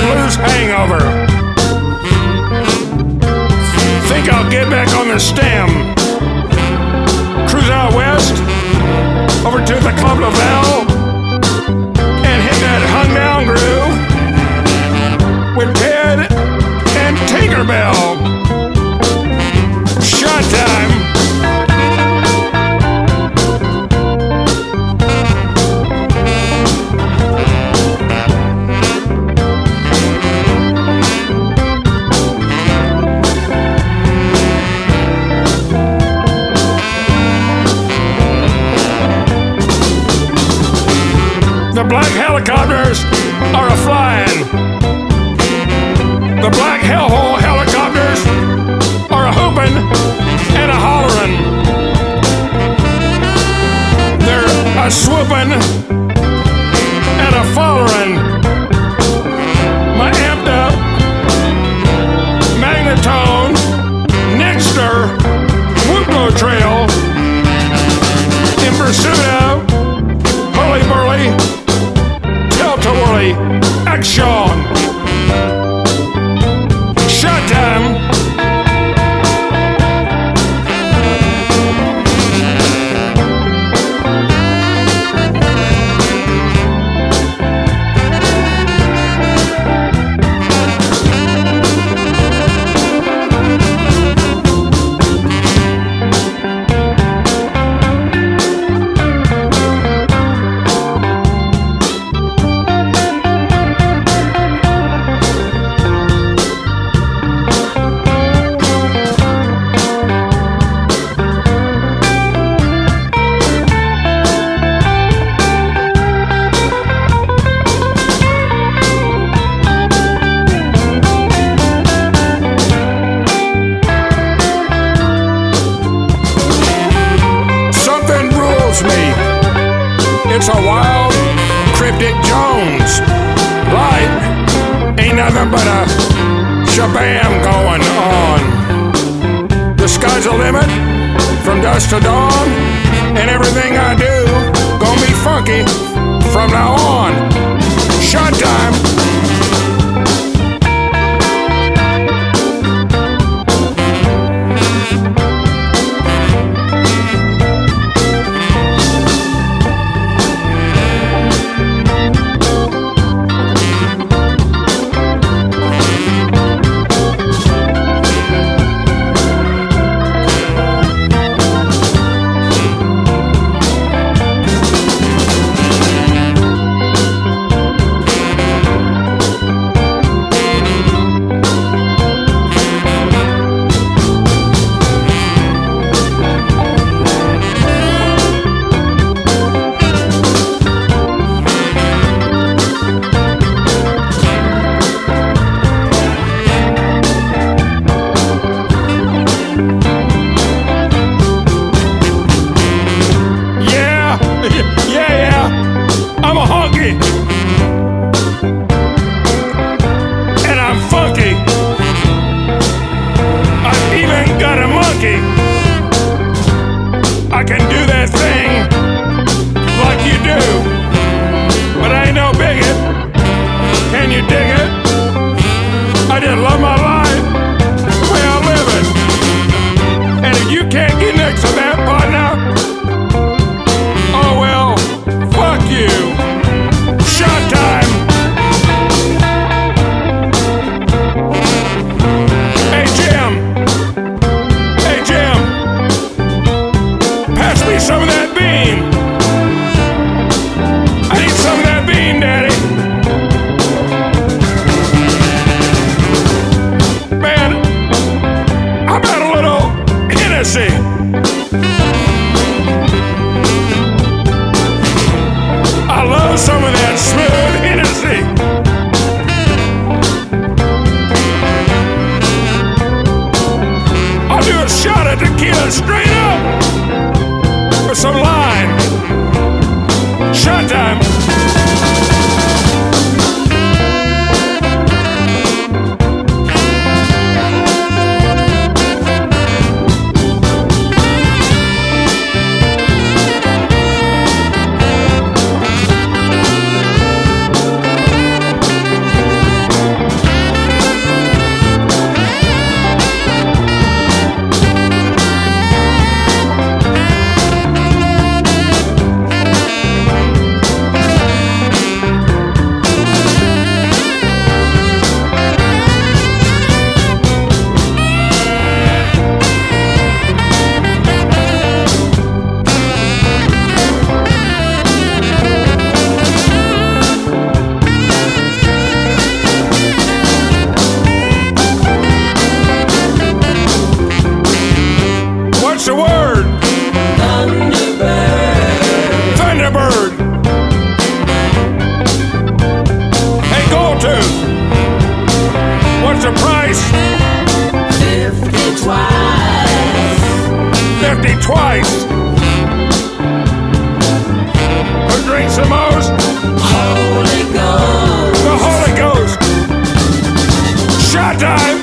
Blues hangover. Think I'll get back on the stem. Cruise out west, over to the Club Ludella, and hit that hung down groove with Ted and Tinkerbell. Shot time. The black helicopters are a-flying. The black hellhole helicopters are a-hooping and a-hollering. They're a-swooping and a-following. My amped up magnetone Nexter Whooplo Trail in pursuit of hurly-burly Tilt-a-whirly action. Shot time. It's a wild, cryptic Jones. Light ain't nothing but a shabam going on. The sky's the limit from dusk to dawn, and everything I do gonna be funky from now on. Shot time. I'm a honky, and I'm funky. I've even got a monkey. I can do that thing like you do, but I ain't no bigot. Can you dig it? I just love my life, the way I live it. And if you can't get next to that partner, oh well, fuck you. Shot time. Hey Jim. Hey Jim. Pass me some of that bean. I need some of that bean, Daddy. that tequila straight up with some lime. Shot time. What's the word? Thunderbird. Thunderbird. Hey, Goldtooth. What's the price? 50 twice. 50 twice. Who drinks the most? Holy Ghost. The Holy Ghost. Shot time.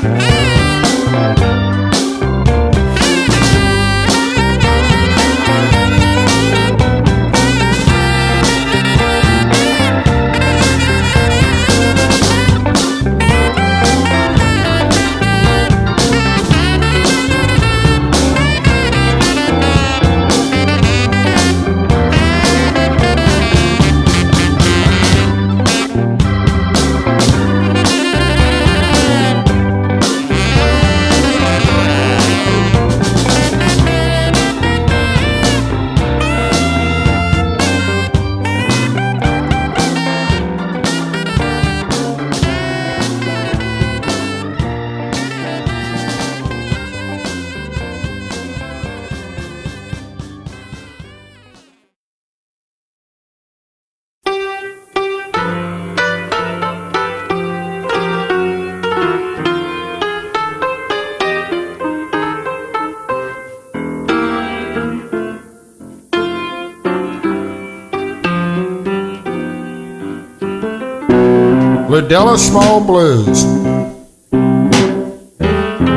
Ludella Small Blues.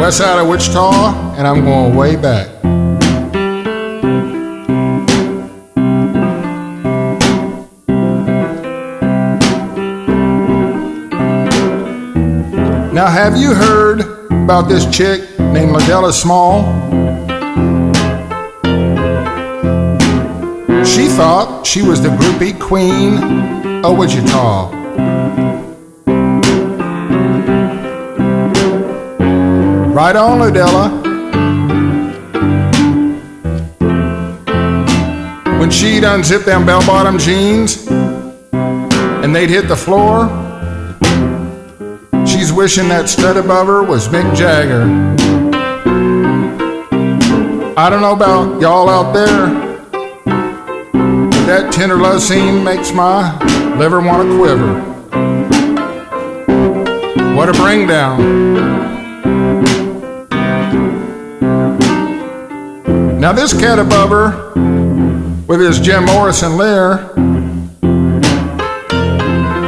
West side of Wichita, and I'm going way back. Now, have you heard about this chick named Ludella Small? She thought she was the groupie queen of Wichita. Right on, Ludella. When she'd unzip them bell-bottom jeans and they'd hit the floor, she's wishing that stud above her was Mick Jagger. I don't know about y'all out there, but that tender love scene makes my liver want to quiver. What a bring down. Now this cat above her, with his Jim Morrison leer,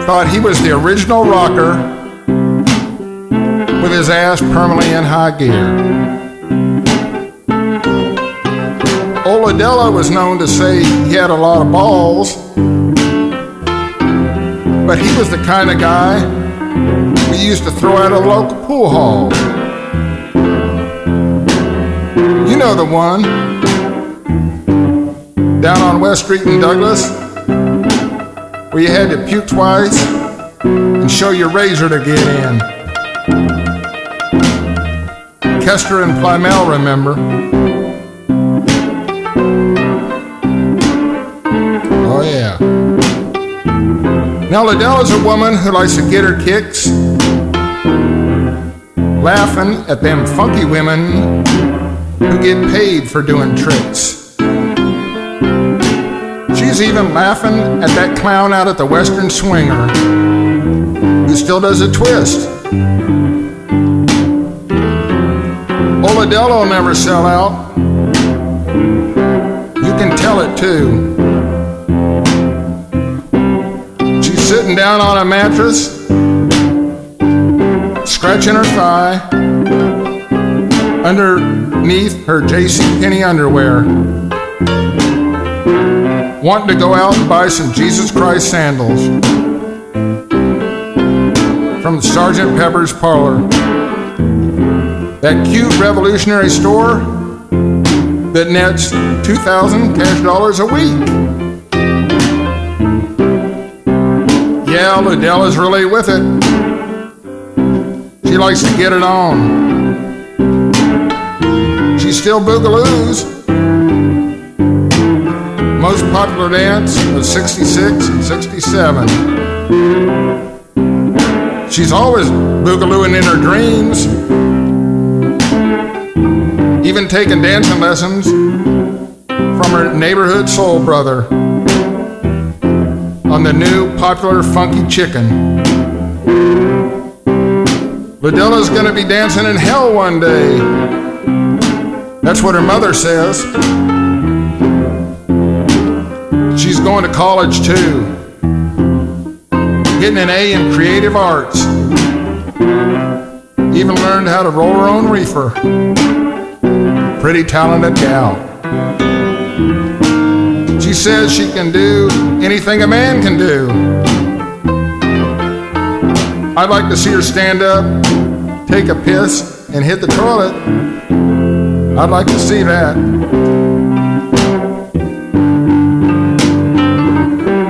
thought he was the original rocker with his ass permanently in high gear. Old Ludella was known to say he had a lot of balls, but he was the kind of guy we used to throw at a local pool hall. You know the one, down on West Street in Douglas, where you had to puke twice and show your razor to get in. Kester and Plymell, remember? Oh yeah. Now Ludella's a woman who likes to get her kicks laughing at them funky women who get paid for doing tricks. She's even laughing at that clown out at the Western Swinger who still does a twist. Old Ludella will never sell out. You can tell it too. She's sitting down on a mattress, scratching her thigh, underneath her JCPenney underwear, wanting to go out and buy some Jesus Christ sandals from Sgt. Pepper's Parlor. That cute revolutionary store that nets 2,000 cash dollars a week. Yeah, Ludella's really with it. She likes to get it on. She still boogaloos. Most popular dance was 66 and 67. She's always boogalooing in her dreams. Even taking dancing lessons from her neighborhood soul brother on the new popular funky chicken. Ludella's gonna be dancing in hell one day. That's what her mother says. She's going to college too, getting an A in creative arts. Even learned how to roll her own reefer. Pretty talented gal. She says she can do anything a man can do. I'd like to see her stand up, take a piss, and hit the toilet. I'd like to see that.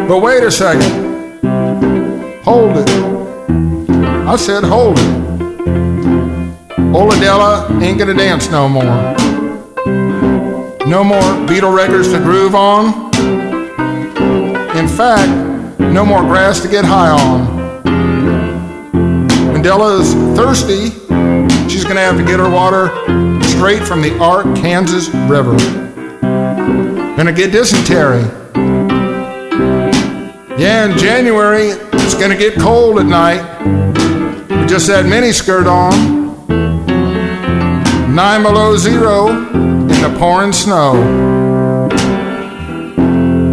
But wait a second. Hold it. I said hold it. Old Ludella ain't gonna dance no more. No more Beatle records to groove on. In fact, no more grass to get high on. When Della's thirsty, she's gonna have to get her water straight from the Arkansas River. Gonna get dysentery. Yeah, in January, it's gonna get cold at night. With just that mini skirt on. 9 below zero in the pouring snow.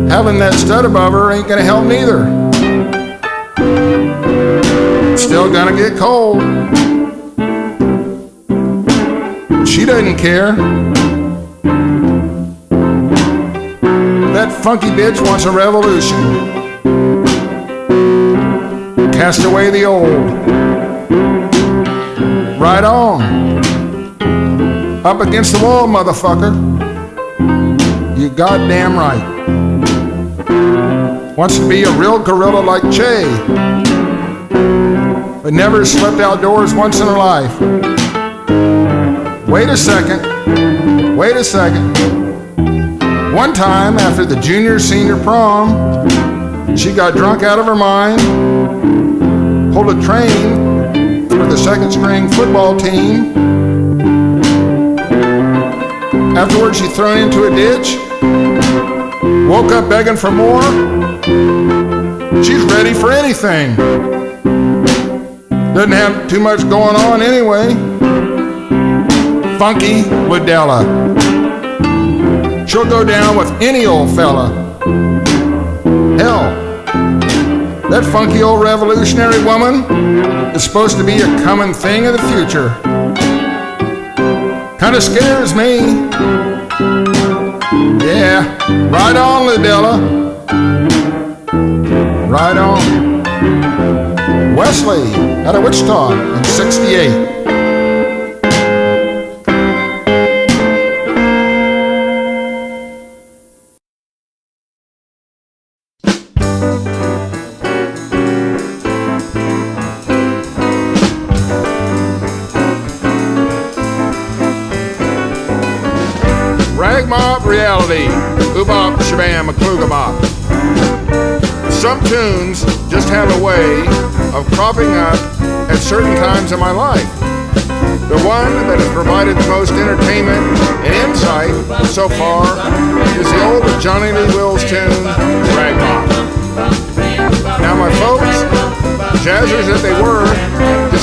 Having that stud above her ain't gonna help neither. Still gonna get cold. She doesn't care. That funky bitch wants a revolution. Cast away the old. Right on. Up against the wall, motherfucker. You goddamn right. Wants to be a real gorilla like Che, but never slept outdoors once in her life. Wait a second. Wait a second. One time after the junior-senior prom, she got drunk out of her mind, pulled a train for the second-string football team. Afterwards, she thrown into a ditch, woke up begging for more. She's ready for anything. Doesn't have too much going on anyway. Funky Ludella. She'll go down with any old fella. Hell, that funky old revolutionary woman is supposed to be a coming thing of the future. Kinda scares me. Yeah, right on, Ludella. Right on. Wesley, out of Wichita in 68. Ragmop Reality, In Bop, shabam, a klugabop. Some tunes just have a way of cropping up at certain times in my life. The one that has provided the most entertainment and insight so far is the old Johnny Lee Wills tune, Ragmop. Now my folks, jazzers that they were,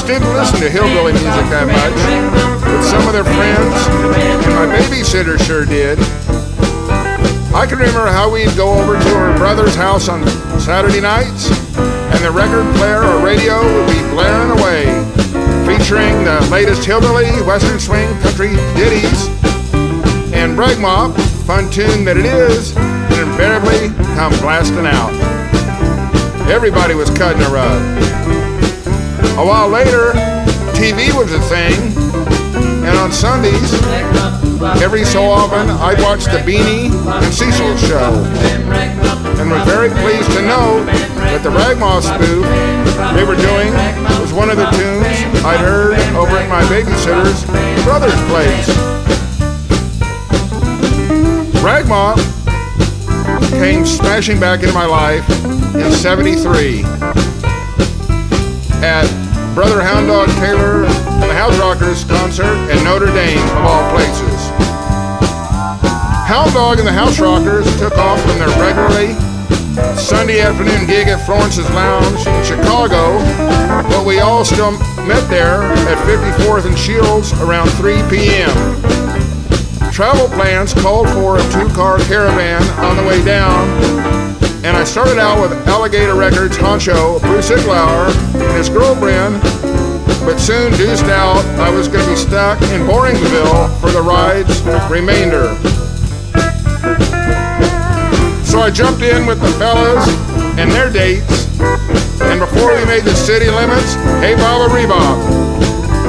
just didn't listen to hillbilly music that much, but some of their friends and my babysitter sure did. I can remember how we'd go over to her brother's house on Saturday nights, and the record player or radio would be blaring away, featuring the latest hillbilly, western swing, country ditties, and Ragmop, fun tune that it is, would invariably come blasting out. Everybody was cutting a rug. A while later, TV was a thing, and on Sundays, every so often, I'd watch the Beanie and Cecil show, and was very pleased to know that the Ragmop spoof they were doing was one of the tunes I'd heard over at my babysitter's brother's place. Ragmop came smashing back into my life in '73 at Brother Hound Dog Taylor and the House Rockers concert in Notre Dame, of all places. Hound Dog and the House Rockers took off from their regularly Sunday afternoon gig at Florence's Lounge in Chicago, but we all still met there at 54th and Shields around 3 p.m. Travel plans called for a 2-car caravan on the way down, and I started out with Alligator Records honcho Bruce Iglauer and his girlfriend, but soon deuced out I was going to be stuck in Boringville for the ride's remainder. So I jumped in with the fellas and their dates, and before we made the city limits, hey Baba Rebop,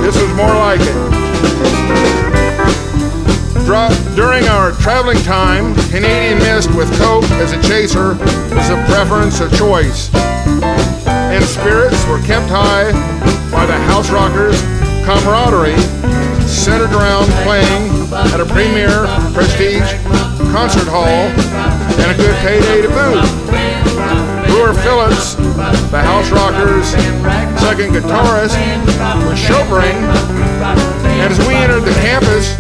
this was more like it. During our traveling time, Canadian Mist with Coke as a chaser was a preference of choice, and spirits were kept high by the House Rockers' camaraderie centered around playing at a premier prestige concert hall and a good payday to boot. Brewer Phillips, the House Rockers' second guitarist, was chauffeuring, and as we entered the campus,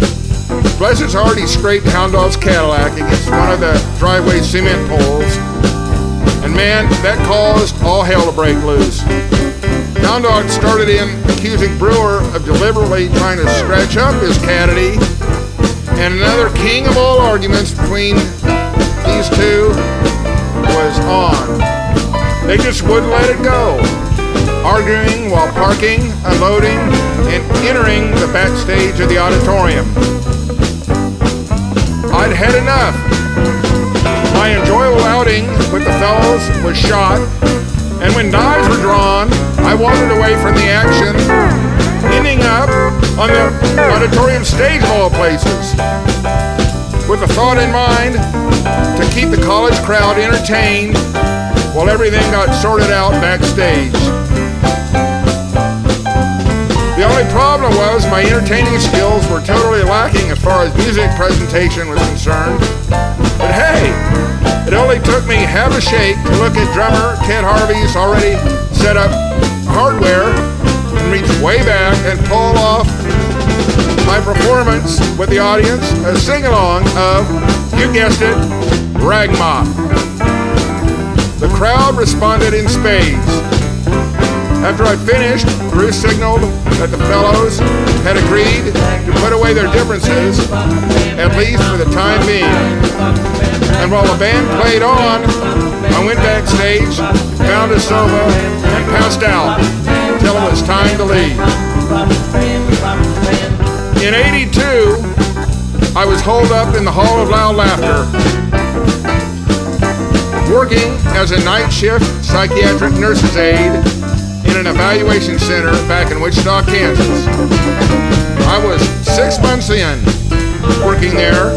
bless his heart, he scraped Hound Dog's Cadillac against one of the driveway cement poles, and man, that caused all hell to break loose. Hound Dog started in accusing Brewer of deliberately trying to scratch up his caddy, and another king of all arguments between these two was on. They just wouldn't let it go, arguing while parking, unloading, and entering the backstage of the auditorium. I'd had enough. My enjoyable outing with the fellows was shot, and when dives were drawn, I wandered away from the action, ending up on the auditorium stage of all places, with the thought in mind to keep the college crowd entertained while everything got sorted out backstage. The only problem was my entertaining skills were totally lacking as far as music presentation was concerned. But hey, it only took me half a shake to look at drummer Ted Harvey's already set up hardware and reach way back and pull off my performance with the audience, a sing-along of, you guessed it, Ragmop. The crowd responded in spades. After I finished, Bruce signaled that the fellows had agreed to put away their differences, at least for the time being. And while the band played on, I went backstage, found a sofa, and passed out until it was time to leave. In '82, I was holed up in the Hall of Loud Laughter, working as a night shift psychiatric nurse's aide in an evaluation center back in Wichita, Kansas. I was 6 months in working there,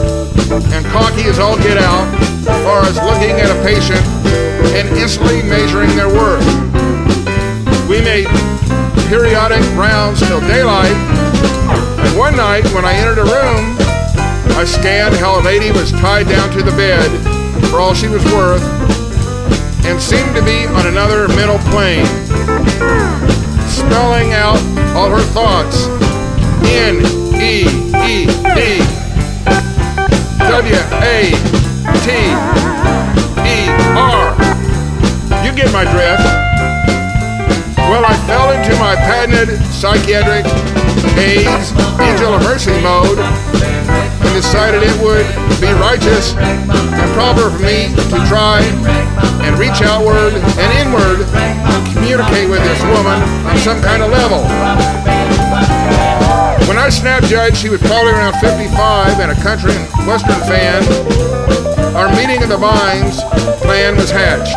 and cocky as all get out as far as looking at a patient and instantly measuring their worth. We made periodic rounds till daylight, and one night when I entered a room, I scanned how a lady was tied down to the bed for all she was worth and seemed to be on another mental plane, spelling out all her thoughts. N-E-E-D W-A-T-E-R. You get my drift. Well, I fell into my patented psychiatric haze, angel of mercy mode, and decided it would be righteous and proper for me to try and reach outward and inward and communicate with this woman on some kind of level. When I snap judged, she was probably around 55 and a country and western fan. Our meeting of the minds plan was hatched.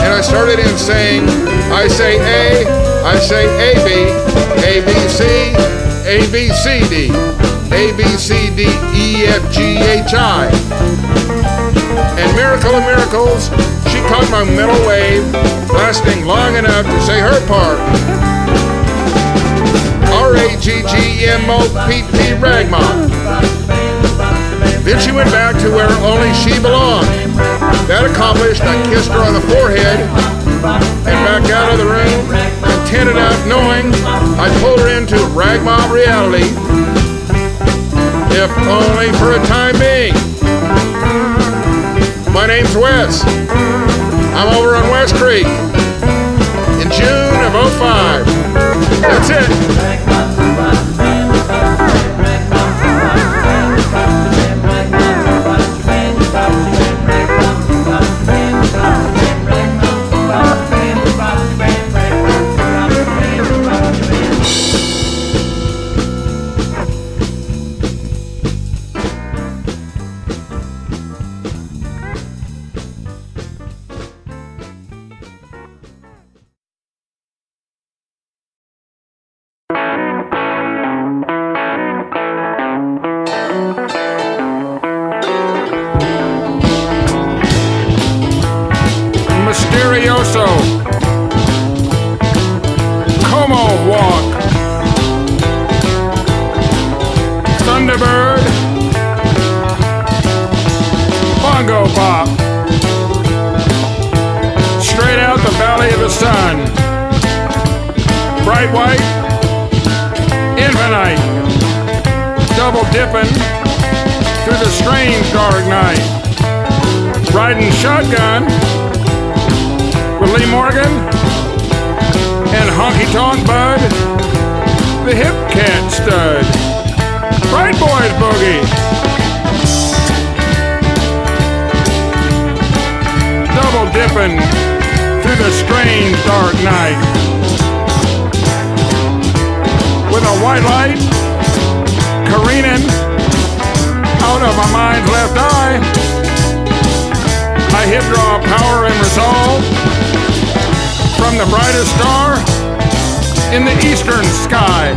And I started in saying, I say A, I say A-B, A-B-C, A-B-C-D, A-B-C-D-E-F-G-H-I. And miracle of miracles, she caught my mental wave, lasting long enough to say her part. R-A-G-G-M-O-P-P, Ragmop. Then she went back to where only she belonged. That accomplished, I kissed her on the forehead and back out of the room, content enough knowing I pulled her into Ragmop Reality, if only for a time being. My name's Wes. I'm over on West Creek in June of '05. That's it. Mysterioso, Como Walk, Thunderbird, Bongo Bop, Straight Out the Valley of the Sun, Bright White, Infinite, Double Dippin' Through the Strange Dark Night, Riding Shotgun with Lee Morgan and Honky Tonk Bud, the Hip Cat Stud, Bright Boys Boogie, Double Dippin' Through the Strange Dark Night, with a white light careening out of my mind's left eye. I hip draw power and resolve from the brightest star in the eastern sky,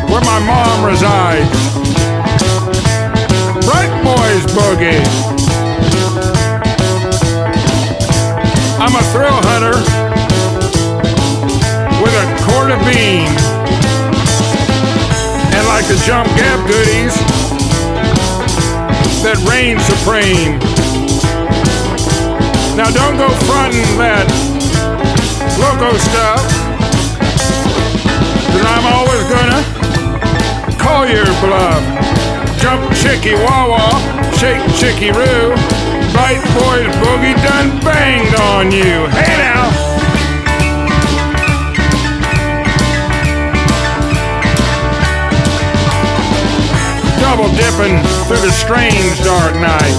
where my mom resides. Bright Boys Boogie. I'm a thrill hunter with a quart of bean, and like the jump gap goodies that reign supreme. Now don't go frontin' that loco stuff, 'cause I'm always gonna call your bluff. Jump chicky wah-wah, shake chicky roo, Bright Boys Boogie done banged on you. Hey now! Double dipping through the strange dark night.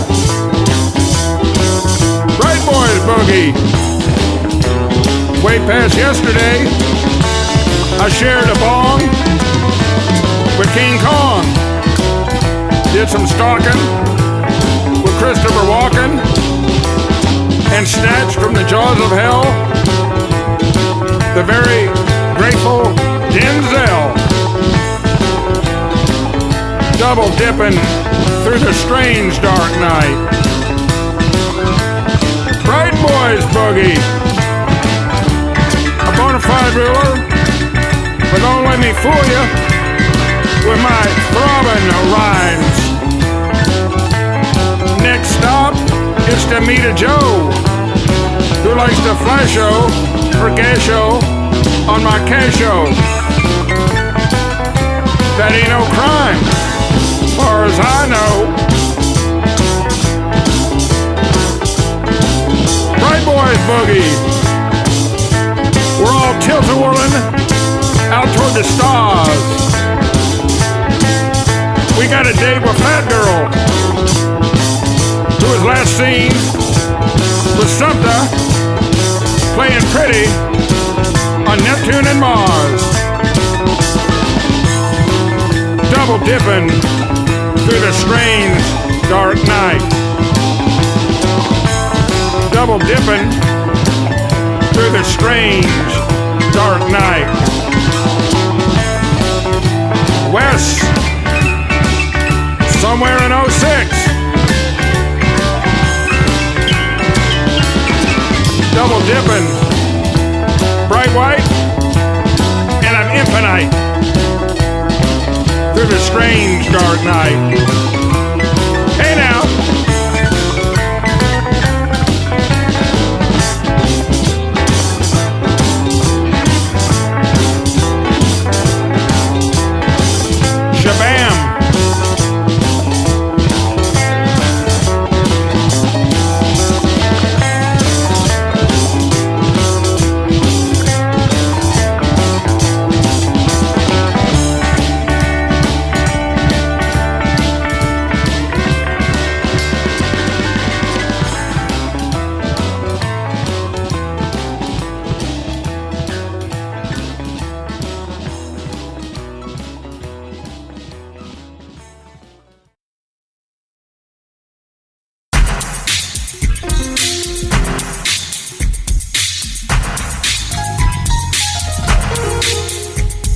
Bright Boys Boogie. Way past yesterday, I shared a bong with King Kong. Did some stalking with Christopher Walken and snatched from the jaws of hell the very grateful Denzel. Double dipping through the strange dark night. Bright Boys Boogie. A bona fide ruler, but don't let me fool you with my throbbing rhymes. Next stop is to meet a Joe who likes to flash-o or gas-o on my cash-o. That ain't no crime, as far as I know. Bright Boys Boogie. We're all tilt-a-whirling out toward the stars. We got a date with Fat Girl, who was last seen with Sumter playing pretty on Neptune and Mars. Double dipping through the strange dark night. Double dipping through the strange dark night. West, somewhere in 06. Double dipping, bright white, and I'm infinite through the strange dark night. Hey now. Shabam.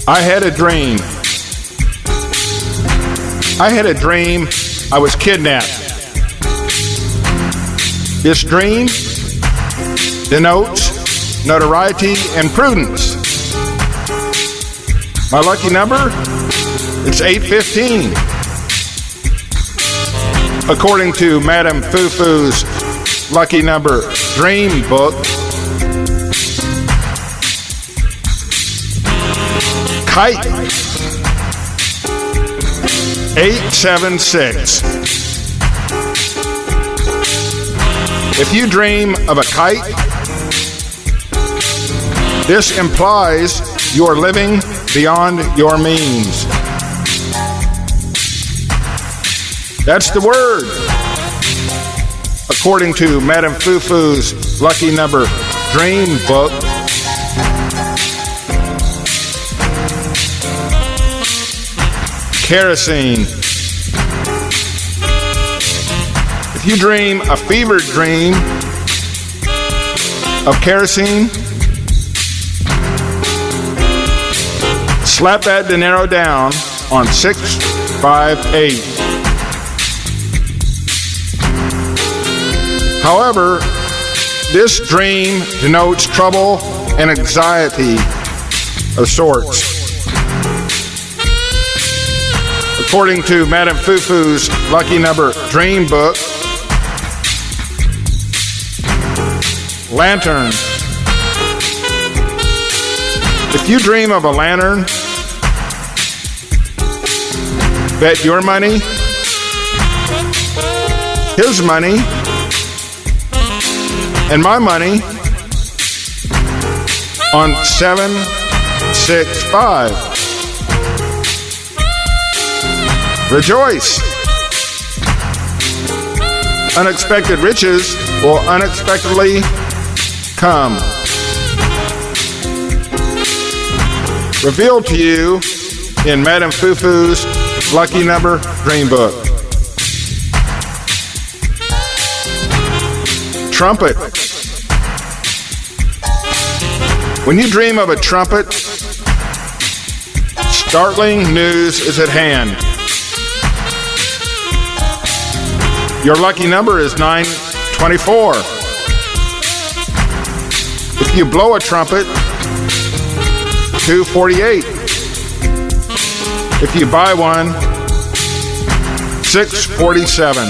I had a dream. I had a dream I was kidnapped. This dream denotes notoriety and prudence. My lucky number, it's 815. According to Madame Fufu's lucky number dream book, kite, 876. If you dream of a kite, this implies you're living beyond your means. That's the word, according to Madame Fufu's lucky number dream book. Kerosene. If you dream a fevered dream of kerosene, slap that dinero down on 658. However, this dream denotes trouble and anxiety of sorts. According to Madame Fufu's lucky number dream book, lantern. If you dream of a lantern, bet your money, his money, and my money on 765. Rejoice. Unexpected riches will unexpectedly come. Revealed to you in Madame Fufu's lucky number dream book. Trumpet. When you dream of a trumpet, startling news is at hand. Your lucky number is 924. If you blow a trumpet, 248. If you buy one, 647.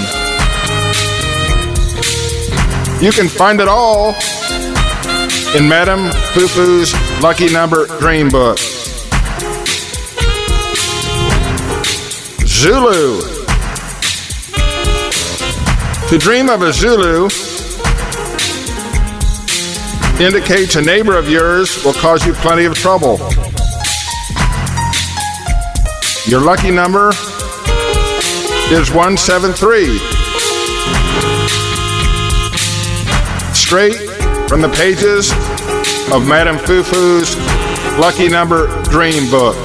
You can find it all in Madame Fufu's lucky number dream book. Zulu. To dream of a Zulu indicates a neighbor of yours will cause you plenty of trouble. Your lucky number is 173. Straight from the pages of Madame Fufu's Lucky Number Dream Book.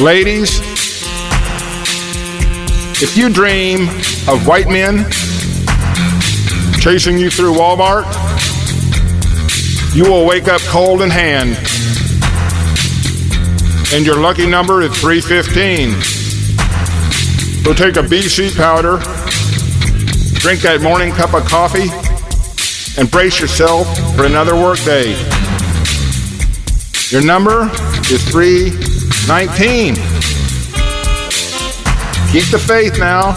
Ladies, if you dream of white men chasing you through Walmart, you will wake up cold in hand. And your lucky number is 315. So take a BC powder, drink that morning cup of coffee, and brace yourself for another work day. Your number is 319. Keep the faith now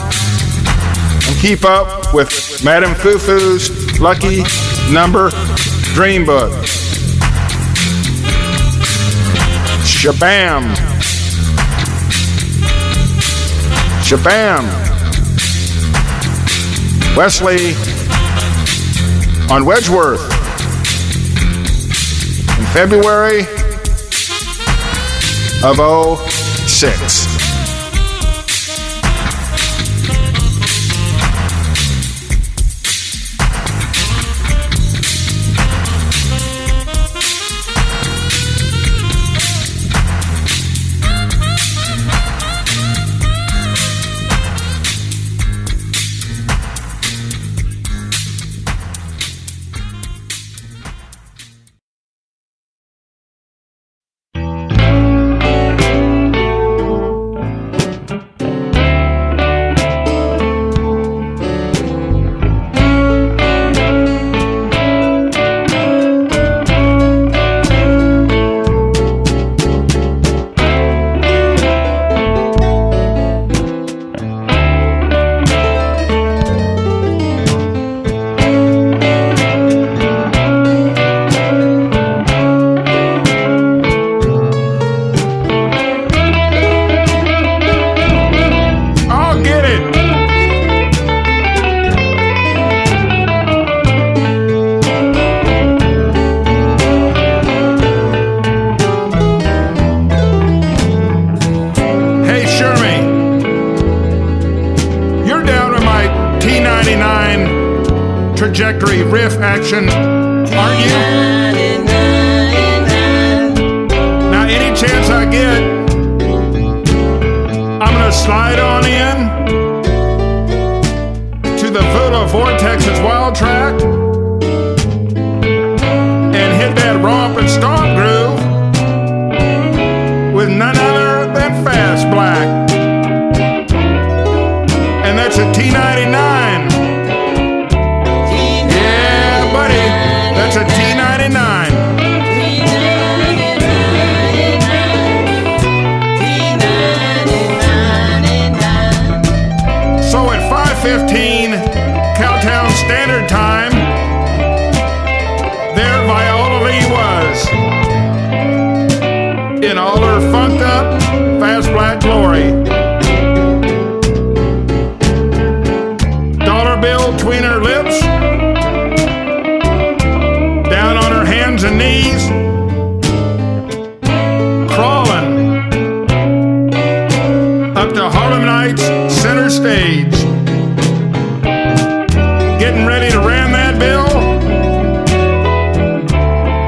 and keep up with Madame Fufu's Lucky Number Dream Book. Shabam. Shabam. Wesley on Wedgeworth in February of '06. Trajectory riff action, aren't you? Now, any chance I get, I'm gonna slide on in to the Voodoo Vortex's wild track and hit that romp and stomp groove with none other than Fast Black. And that's a T99. That's a T99. So at 5:15 Cowtown Standard Time, there Viola Lee was in all her funked up Fast Black glory. Dollar bill between her lips, hands and knees, crawling up to Harlem Nights center stage, getting ready to ram that bill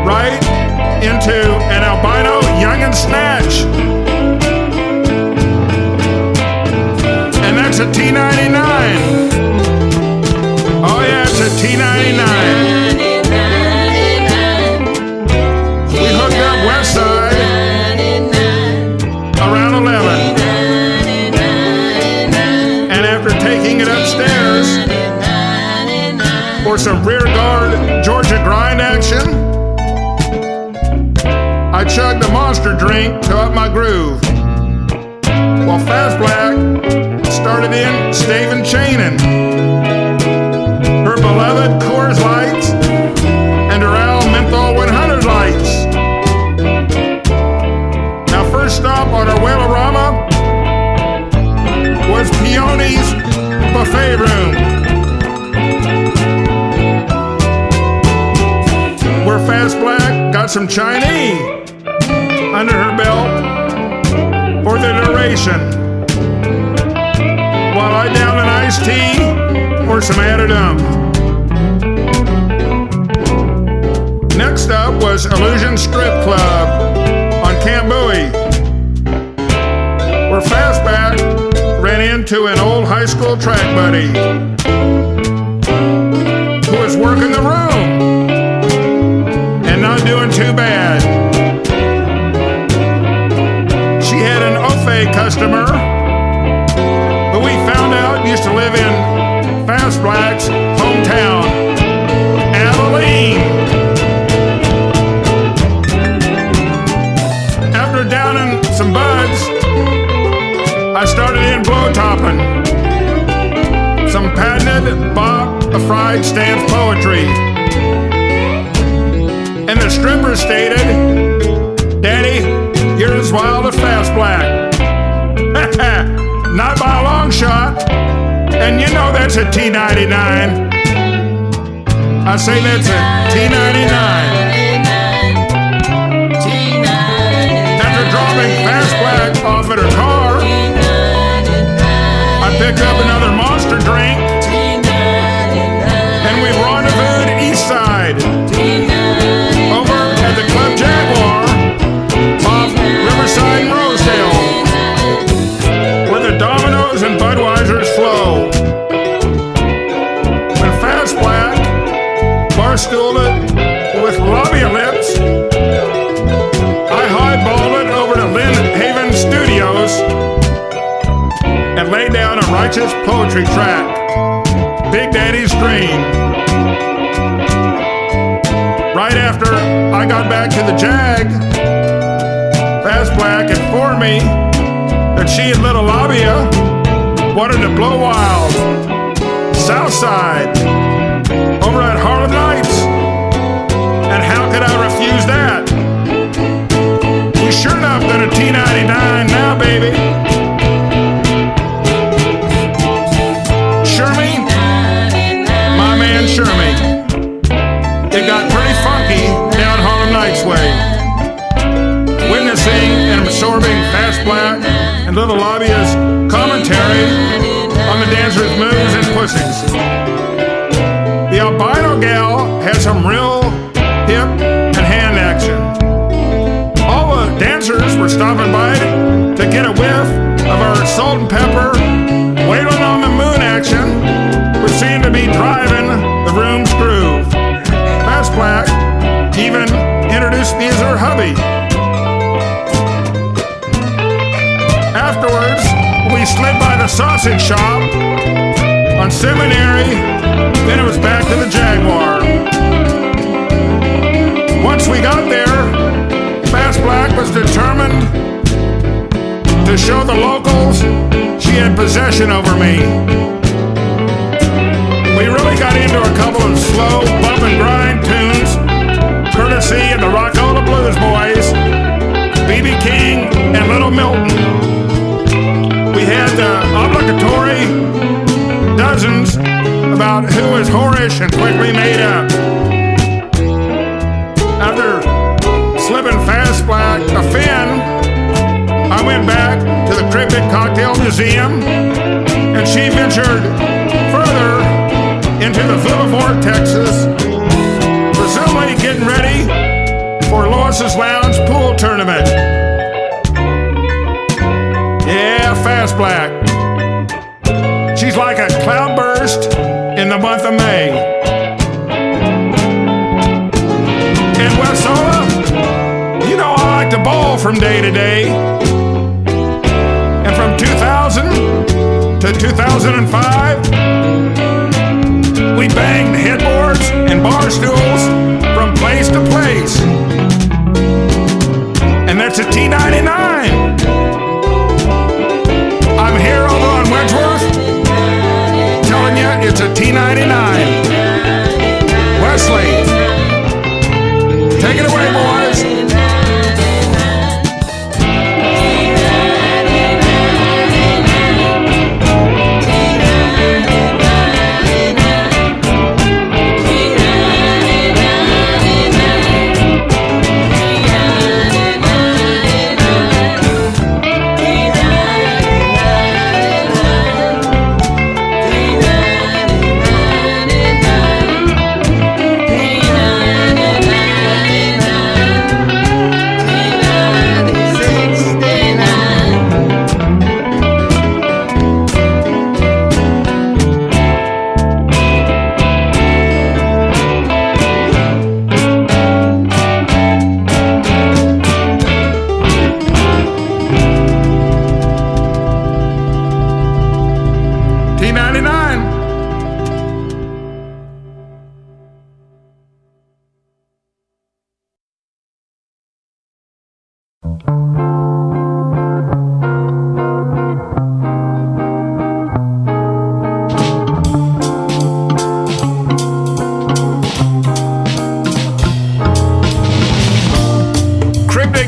right into an albino youngin' snatch. And that's a T99. Oh yeah, it's a T99. West Side around 11, and after taking it upstairs for some rear guard Georgia grind action, I chugged a monster drink to up my groove, while Fast Black started in staving chaining her beloved Coors Lights and her Al Menthol 100 lights. First stop on our Whalorama was Peony's Fast Black got some Chinese under her belt for the duration, while I downed an iced tea for some added umph. Next up was Illusion Strip Club on Camp Bowie, where Fastback ran into an old high school track buddy who was working the room and not doing too bad. She had an Ofe customer who we found out used to live in Fastback's hometown, Abilene. After downing some buds, I started in blow topping some patented Bop a fried stamp poetry. And the stripper stated, "Daddy, you're as wild as Fast Black." Not by a long shot. And you know that's a T99. I say that's a T99. After dropping Fast Black off at her car, I picked up another monster drink, and we rendezvoused east side, over at the Club Jaguar off Riverside and Rosedale, where the Dominoes and Budweisers flow. When Fast Black barstooled it with labia lips, I highballed it over to Lynn Haven Studios and laid down a righteous poetry track, Big Daddy's Dream. Right after I got back to the Jag, Fast Black informed me that she and Little Labia wanted to blow wild Southside over at Harlem Nights. And how could I refuse that? We sure enough got a T99 now, baby. Shermy. It got pretty funky down Harlem Nights way. Witnessing and absorbing Fast Black and Little Labia's commentary on the dancers' moves and pussies. The albino gal had some real hip and hand action. All the dancers were stopping by to get a whiff of our salt and pepper, Whalin on the moon action, which seemed to be driving the room's groove. Fast Black even introduced me as her hubby. Afterwards, we slid by the sausage shop on Seminary, then it was back to the Jaguar. Once we got there, Fast Black was determined to show the locals she had possession over me. We really got into a couple of slow bump and grind tunes, courtesy of the Rockola Blues Boys, B.B. King, and Little Milton. We had the obligatory dozens about who was whorish and quickly made up. After slipping Fast Black a fin, I went back to the Cryptic Cocktail Museum, and she ventured further into the Voodoo-ola, Texas, presumably getting ready for Lois's Lounge pool tournament. Yeah, Fast Black. She's like a cloudburst in the month of May. And West-Ola, you know I like to ball from day to day. And from 2000 to 2005, we banged headboards and bar stools from place to place. And that's a T99. I'm here over on Wedgeworth telling you it's a T99. Wesley, take it away, boys.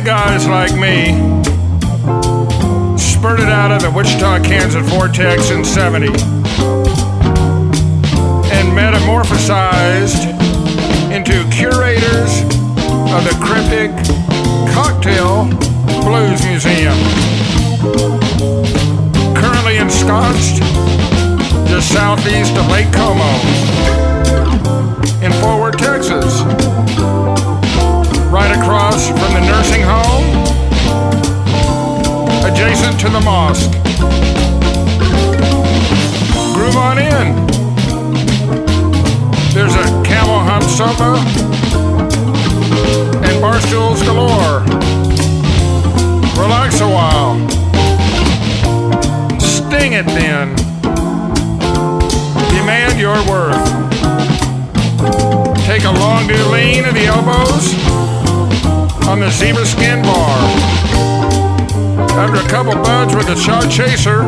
Guys like me spurted out of the Wichita, Kansas vortex in '70 and metamorphosized into curators of the Cryptic Cocktail Blues Museum, currently ensconced just southeast of Lake Como in Fort Worth, Texas, right across from the nursing home, adjacent to the mosque. Groove on in. There's a camel hump sofa and bar stools galore. Relax a while. Sting it then. Demand your worth. Take a long due lean of the elbows on the zebra skin bar. After a couple buds with a shot chaser,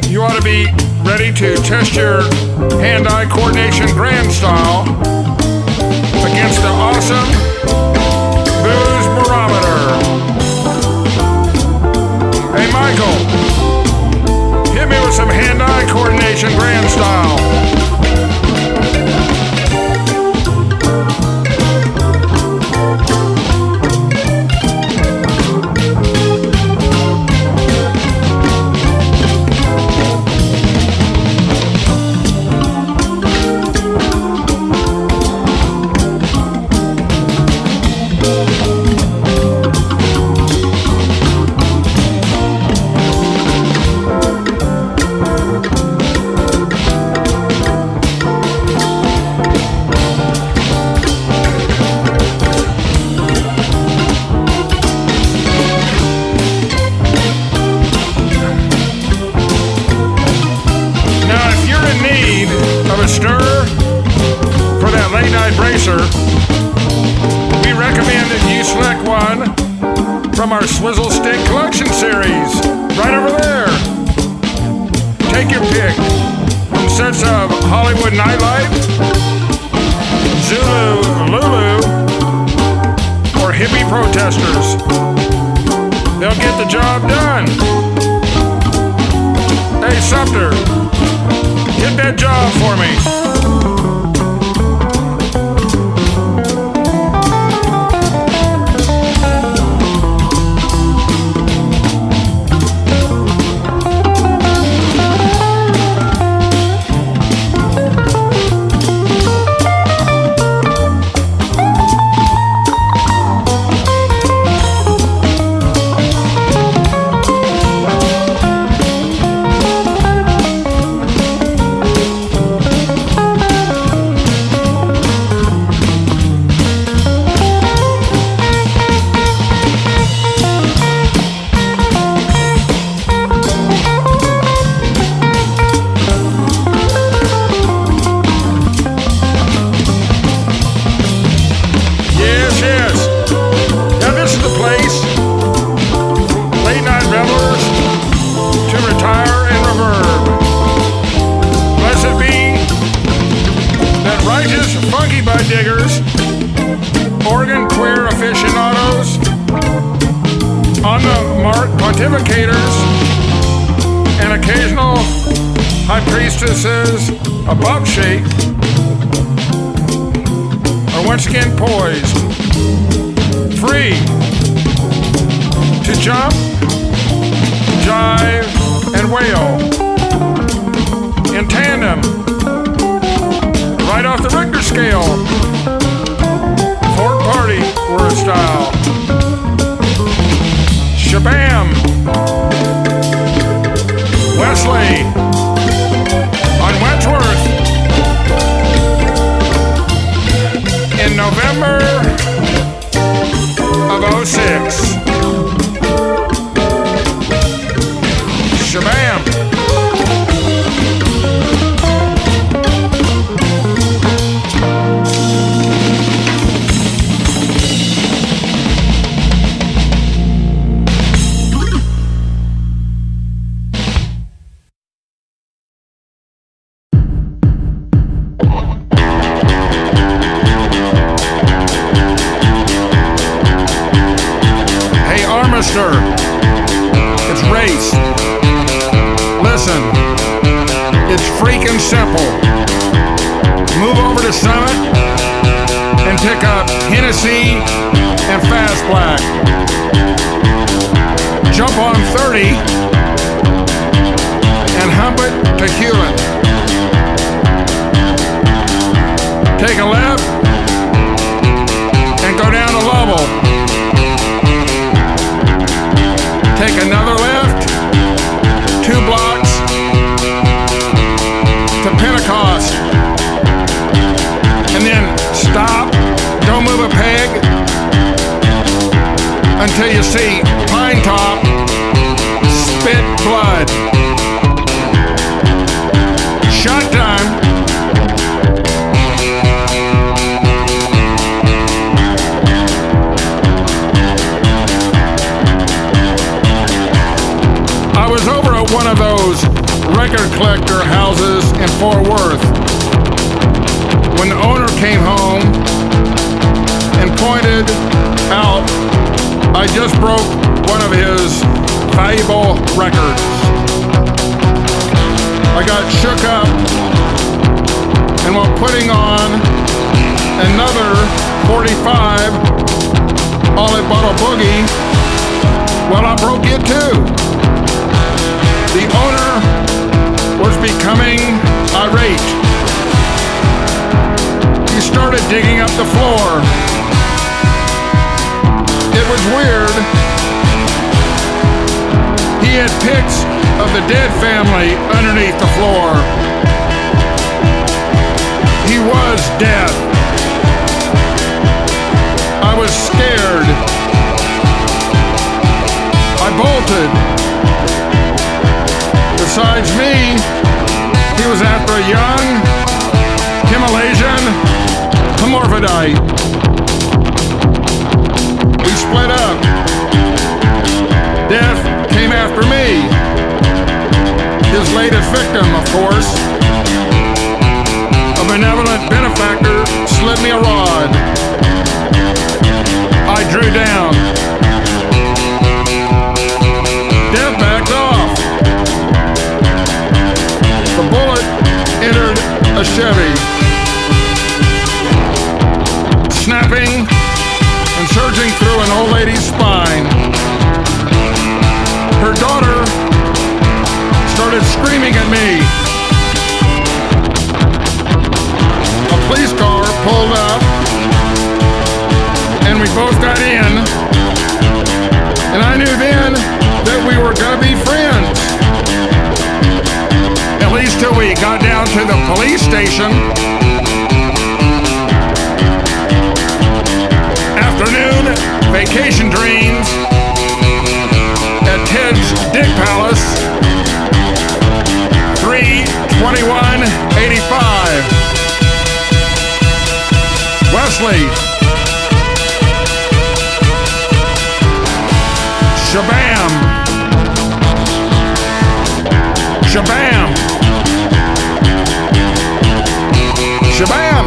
you ought to be ready to test your hand-eye coordination grand style against the awesome booze barometer. Hey Michael, hit me with some hand-eye coordination grand style. We recommend that you select one from our Swizzle Stick Collection Series, right over there. Take your pick from sets of Hollywood Nightlife, Zulu Lulu, or Hippie Protesters. They'll get the job done. Hey Sumter, hit that job for me. Pontificators and occasional high priestesses of Bop Shake are once again poised, free to jump, jive, and wail in tandem, right off the Richter scale, Fort Party word style. Shabam! Wesley on Wedgeworth in November of '06. Shabam! monster. It's race. Listen, it's freaking simple. Move over to Summit and pick up Hennessy and Fast Black. Jump on 30 and hump it to Hewlin. Take a left and go down to Lovell. Take another left, 2 blocks to Pentecost. And then stop, don't move a peg until you see Pine Top spit blood. Shot time. I was over at one of those record collector houses in Fort Worth when the owner came home and pointed out I just broke one of his valuable records. I got shook up, and while putting on another 45 Olive Bottle Boogie, well, I broke it too. The owner was becoming irate. He started digging up the floor. It was weird. He had pics of the dead family underneath the floor. He was dead. I was scared. I bolted. Besides me, he was after a young Himalayan hermaphrodite. We split up. Death came after me. His latest victim, of course. A benevolent benefactor slid me a rod. I drew down. Death backed off. The bullet entered a Chevy. Snapping and surging through an old lady's spine. Her daughter started screaming at me. A police car pulled up and we both got in. And I knew then that we were gonna be friends. At least till we got down to the police station. Afternoon vacation dreams at Ted's Dick Palace, 3/21/85. Wesley. Shabam. Shabam. Shabam.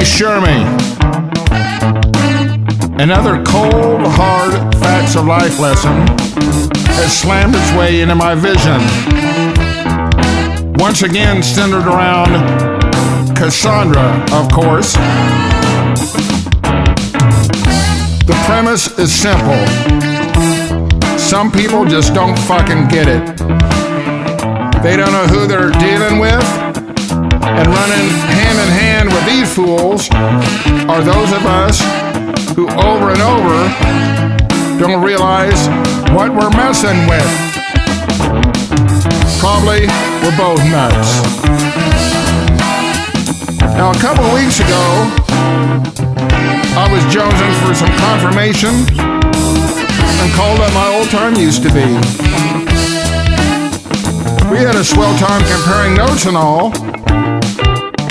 Sure me. Another cold, hard facts of life lesson has slammed its way into my vision. Once again centered around Cassandra, of course. The premise is simple. Some people just don't fucking get it. They don't know who they're dealing with. And running hand in hand with these fools are those of us who over and over don't realize what we're messing with. probably were both nuts. Now, a couple of weeks ago, I was jonesing for some confirmation and called up my old time used to be. We had a swell time comparing notes and all,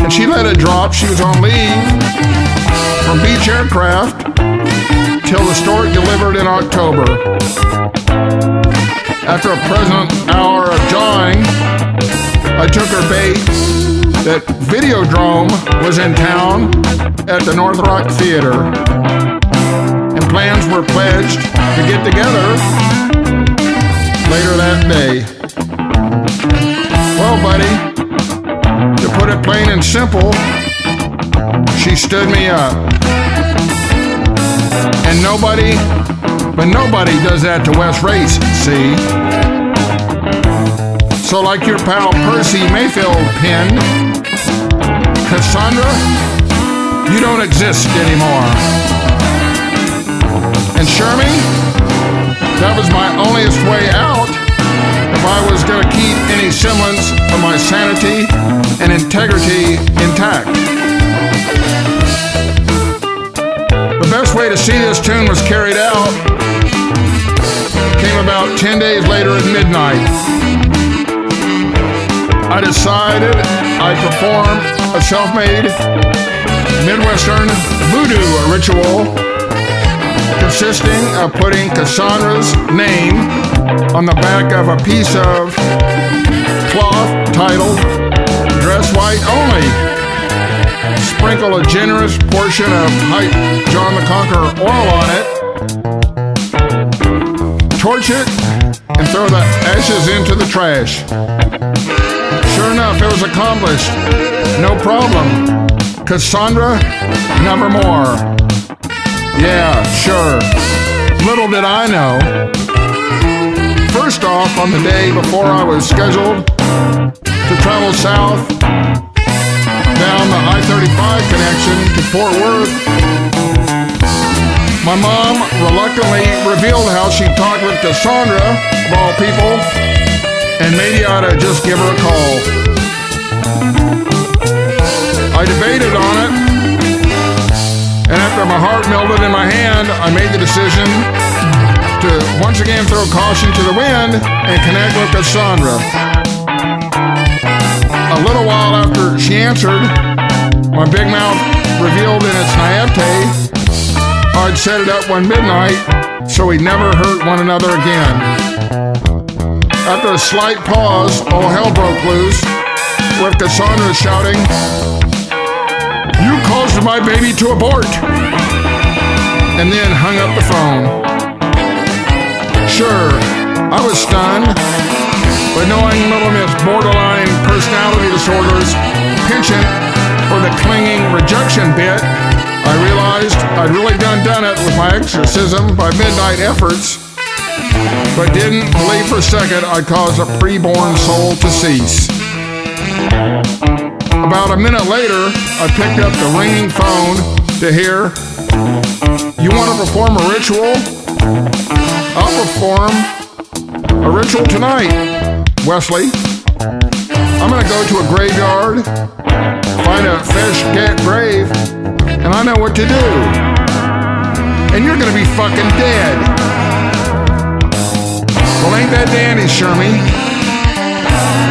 and she let it drop. She was on leave from Beach Aircraft till the store delivered in October. After a pleasant hour of jawing, I took her bait that Videodrome was in town at the North Rock Theater, and plans were pledged to get together later that day. Well, buddy, to put it plain and simple, she stood me up. And nobody does that to Wes Race, see? So like your pal Percy Mayfield penned, Cassandra, you don't exist anymore. And Shermy, that was my onlyest way out if I was going to keep any semblance of my sanity and integrity intact. The best way to see this tune was carried out came about 10 days later at midnight. I decided I'd perform a self-made Midwestern voodoo ritual consisting of putting Cassandra's name on the back of a piece of cloth titled Dress White Only. Sprinkle a generous portion of Hype John the Conqueror oil on it, torch it, and throw the ashes into the trash. Sure enough, it was accomplished. No problem. Cassandra, nevermore. Yeah, sure. Little did I know. First off, on the day before I was scheduled to travel south down the I-35 connection to Fort Worth, my mom reluctantly revealed how she talked with Cassandra, of all people, and maybe I ought to just give her a call. I debated on it, and after my heart melted in my hand, I made the decision to once again throw caution to the wind and connect with Cassandra. A little while after she answered, my big mouth revealed in its naivete I'd set it up one midnight so we'd never hurt one another again. After a slight pause, all hell broke loose, with Cassandra shouting, "You caused my baby to abort!" and then hung up the phone. Sure, I was stunned, but knowing Little Miss borderline personality disorders penchant for the clinging rejection bit, I realized I'd really done it with my exorcism by midnight efforts, but didn't believe for a second I'd cause a preborn soul to cease. About a minute later, I picked up the ringing phone to hear, "You want to perform a ritual? I'll perform a ritual tonight, Wesley. I'm going to go to a graveyard, find a fresh grave, and I know what to do. And you're going to be fucking dead." Well, ain't that dandy, Shermy?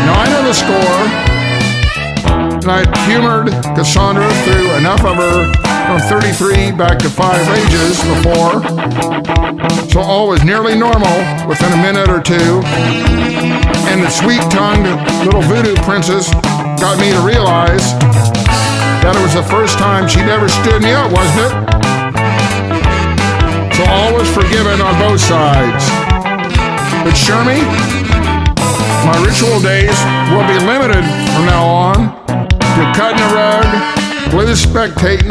Now, I know the score, and I humored Cassandra through enough of her from 33 back to 5 rages before, so all was nearly normal within a minute or two, and the sweet-tongued little voodoo princess got me to realize that it was the first time she'd ever stood me up, wasn't it? So all was forgiven on both sides. But Shermy, my ritual days will be limited from now on to cutting a rug, blues spectating,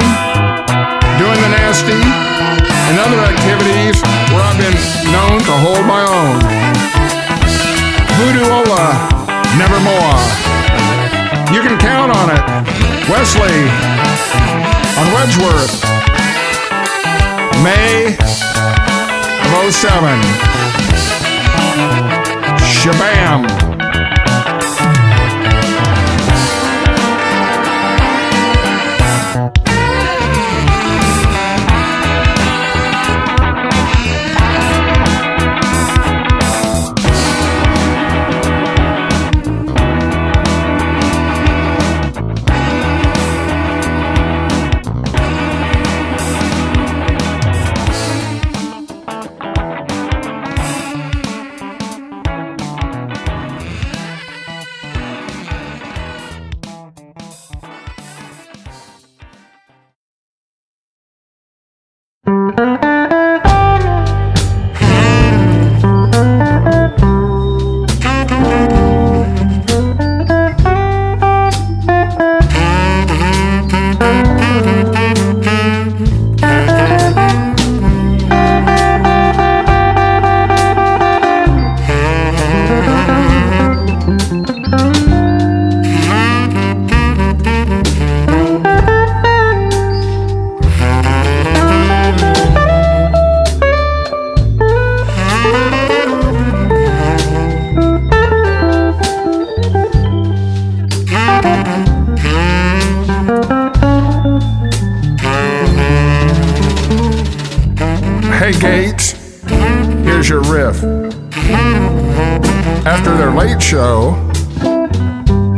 doing the nasty, and other activities where I've been known to hold my own. Voodoo-ola, nevermore. You can count on it. Wesley, on Wedgeworth, May of '07. Shabam. Hey Gates, here's your riff. After their late show,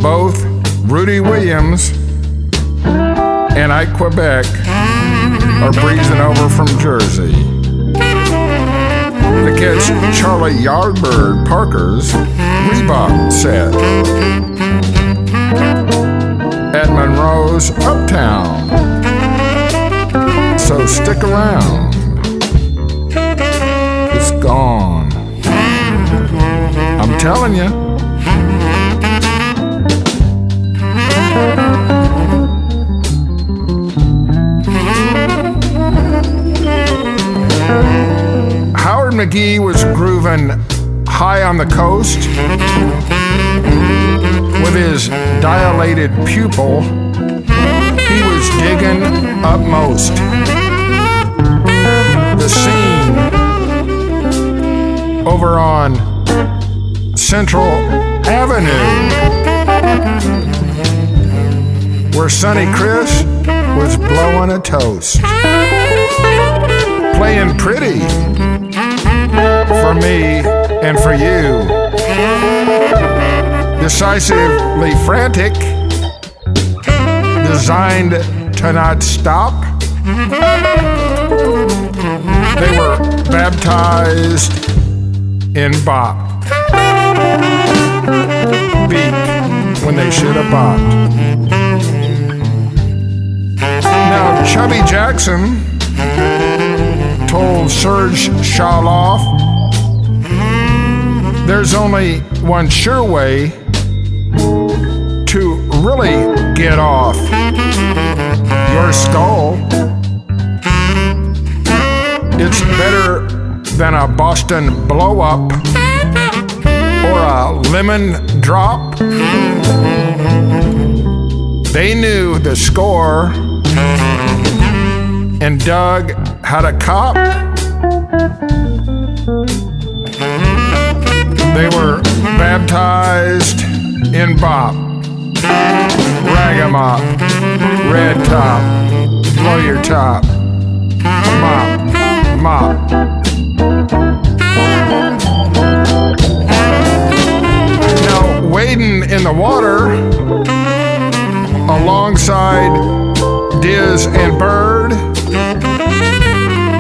both Rudy Williams and Ike Quebec are breezing over from Jersey to catch Charlie Yardbird Parker's Bebop set at Monroe's Uptown. So stick around. It's gone. I'm telling you. Howard McGee was grooving high on the coast with his dilated pupil. He was digging upmost. The scene over on Central Avenue, where Sonny Chris was blowing a toast, playing pretty for me and for you, decisively frantic, designed to not stop. They were baptized in bop. Beat when they should have bopped. Now, Chubby Jackson told Serge Shaloff, there's only one sure way to really get off your skull. It's better than a Boston blow-up or a lemon drop. They knew the score and Doug had a cop. They were baptized in bop. Ragmop, red top, blow your top, mop, mop. Now, wading in the water alongside Diz and Bird,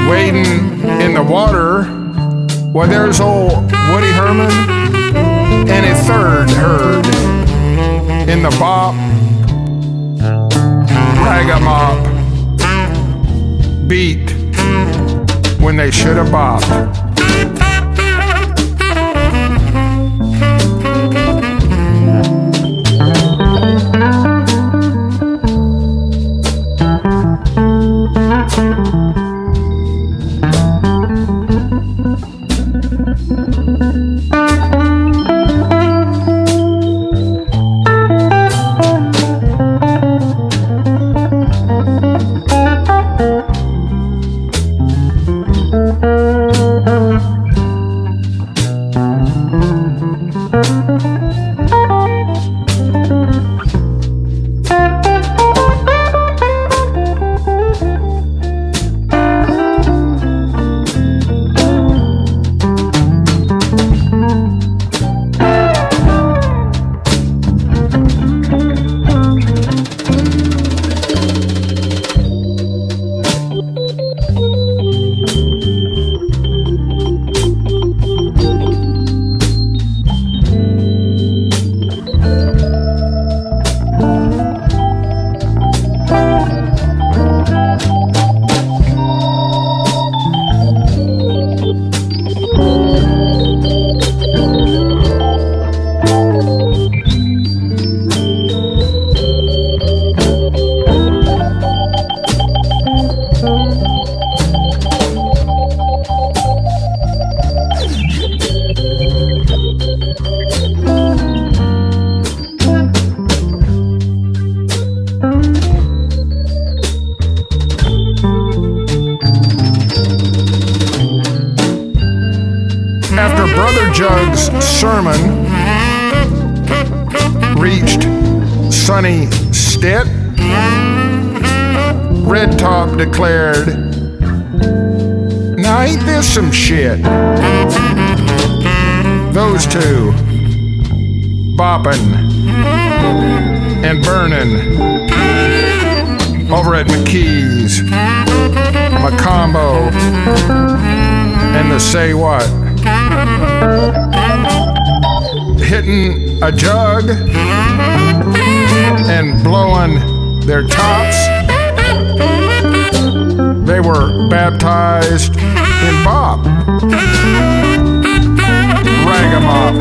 wading in the water, well, there's old Woody Herman and a third herd in the bop, Ragmop beat when they should have bopped. Jug's sermon reached Sonny Stitt, Red Top declared, "Now ain't this some shit? Those two, bopping and burning over at McKee's, Macombo, and the Say What. Hitting a jug and blowing their tops. They were baptized in Bop. Ragmop,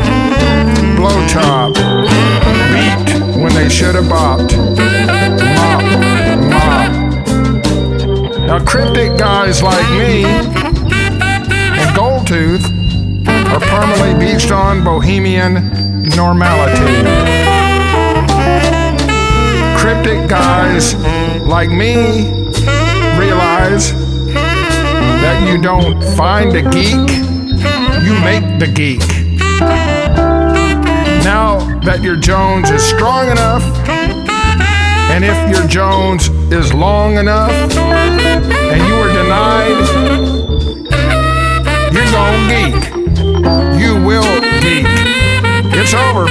blow chop, beat when they should have bopped. Mop, mop. Now cryptic guys like me and Goldtooth are permanently beached on bohemian normality. Cryptic guys like me realize that you don't find a geek, you make the geek. Now that your Jones is strong enough, and if your Jones is long enough, and you were denied, you're gonna geek. You will geek. It's over.